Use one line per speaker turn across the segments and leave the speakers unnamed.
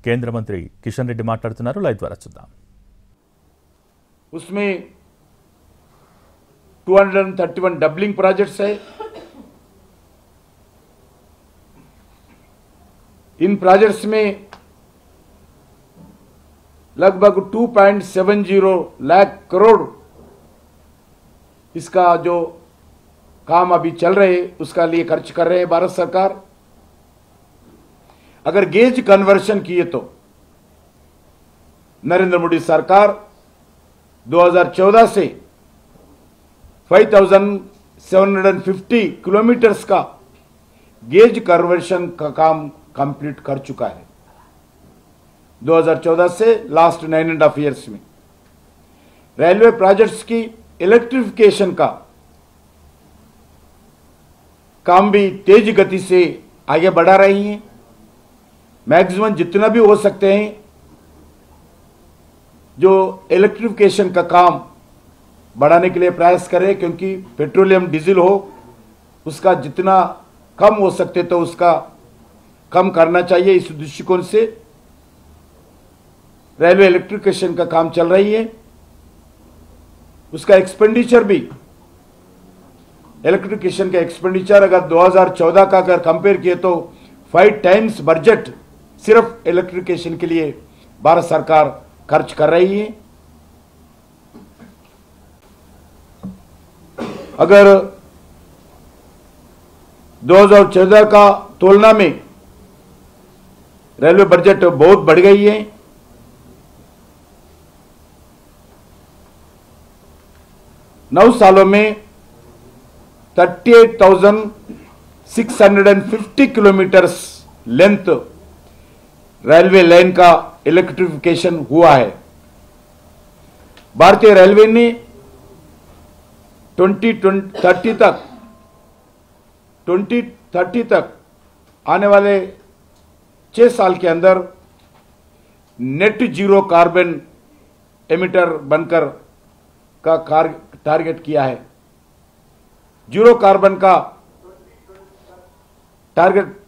కేంద్ర మంత్రి కిషన్ రెడ్డి మాట్లాడుతున్నారు. లైవ్ ద్వారా చూద్దాం.
उसमें 231 डबलिंग प्रोजेक्ट्स है। इन प्रोजेक्ट्स में लगभग 2.70 लाख करोड़ इसका जो काम अभी चल रहे उसका लिए खर्च कर रहे हैं भारत सरकार। अगर गेज कन्वर्शन किए तो नरेंद्र मोदी सरकार 2014 से 5750 किलोमीटर्स का गेज कन्वर्शन का काम कंप्लीट कर चुका है 2014 से लास्ट 9.5 ईयर्स में। रेलवे प्रोजेक्ट्स की इलेक्ट्रिफिकेशन का काम भी तेज गति से आगे बढ़ा रही हैं। मैक्सिमम जितना भी हो सकते हैं जो इलेक्ट्रिफिकेशन का काम बढ़ाने के लिए प्रयास करें, क्योंकि पेट्रोलियम डीजल हो उसका जितना कम हो सकते तो उसका कम करना चाहिए। इस दृष्टिकोण से रेलवे इलेक्ट्रिफिकेशन का काम चल रही है। उसका एक्सपेंडिचर भी, इलेक्ट्रिफिकेशन का एक्सपेंडिचर अगर 2014 का अगर कंपेयर किए तो 5 टाइम्स बजट सिर्फ इलेक्ट्रिफिकेशन के लिए भारत सरकार खर्च कर रही है। अगर 2014 का तुलना में रेलवे बजट बहुत बढ़ गई है। 9 सालों में 38,650 किलोमीटर्स लेंथ रेलवे लाइन का इलेक्ट्रिफिकेशन हुआ है। भारतीय रेलवे ने 2030 तक आने वाले 6 साल के अंदर नेट जीरो कार्बन एमिटर बनकर का टारगेट किया है। जीरो कार्बन का टारगेट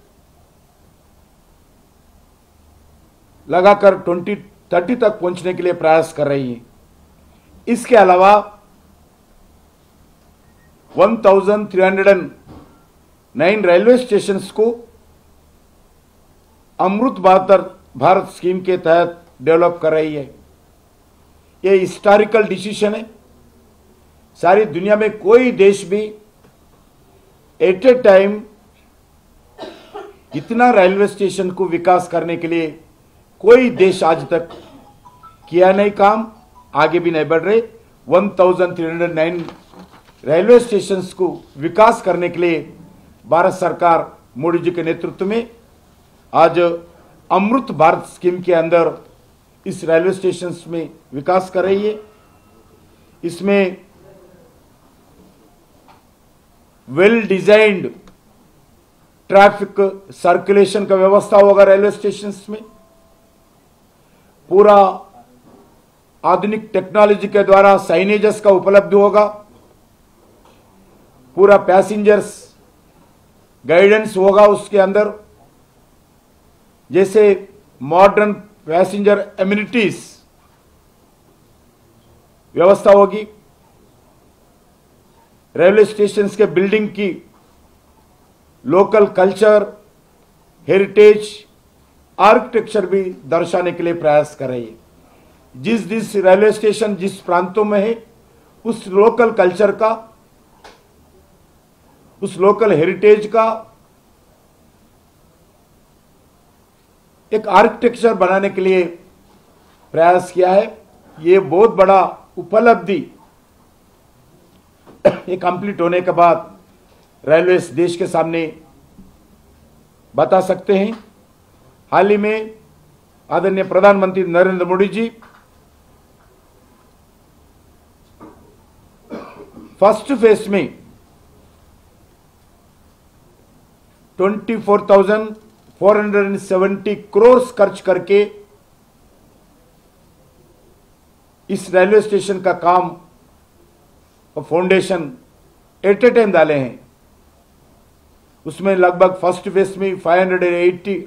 लगाकर 2030 तक पहुंचने के लिए प्रयास कर रही है। इसके अलावा 1309 रेलवे स्टेशंस को अमृत भारत स्कीम के तहत डेवलप कर रही है। यह हिस्टोरिकल डिसीजन है। सारी दुनिया में कोई देश भी एट ए टाइम इतना रेलवे स्टेशन को विकास करने के लिए कोई देश आज तक किया नहीं काम, आगे भी नहीं बढ़ रहे। 1309 रेलवे स्टेशंस को विकास करने के लिए भारत सरकार मोदी जी के नेतृत्व में आज अमृत भारत स्कीम के अंदर इस रेलवे स्टेशंस में विकास कर रही है। इसमें वेल डिजाइन्ड ट्रैफिक सर्कुलेशन का व्यवस्था होगा रेलवे स्टेशंस में। पूरा आधुनिक टेक्नोलॉजी के द्वारा साइनेजेस का उपलब्ध होगा। पूरा पैसेंजर्स गाइडेंस होगा उसके अंदर, जैसे मॉडर्न पैसेंजर एमिनिटीज व्यवस्था होगी। रेलवे स्टेशंस के बिल्डिंग की लोकल कल्चर, हेरिटेज, आर्किटेक्चर भी दर्शाने के लिए प्रयास कर रही है। जिस रेलवे स्टेशन जिस प्रांतों में है उस लोकल कल्चर का, उस लोकल हेरिटेज का एक आर्किटेक्चर बनाने के लिए प्रयास किया है। ये बहुत बड़ा उपलब्धि ये कंप्लीट होने के बाद रेलवे देश के सामने बता सकते हैं। हाल ही में आदरणीय प्रधानमंत्री नरेंद्र मोदी जी फर्स्ट फेज में 24,470 करोड़ खर्च करके इस रेलवे स्टेशन का काम फाउंडेशन एट ए टाइम डाले हैं। उसमें लगभग फर्स्ट फेज में 508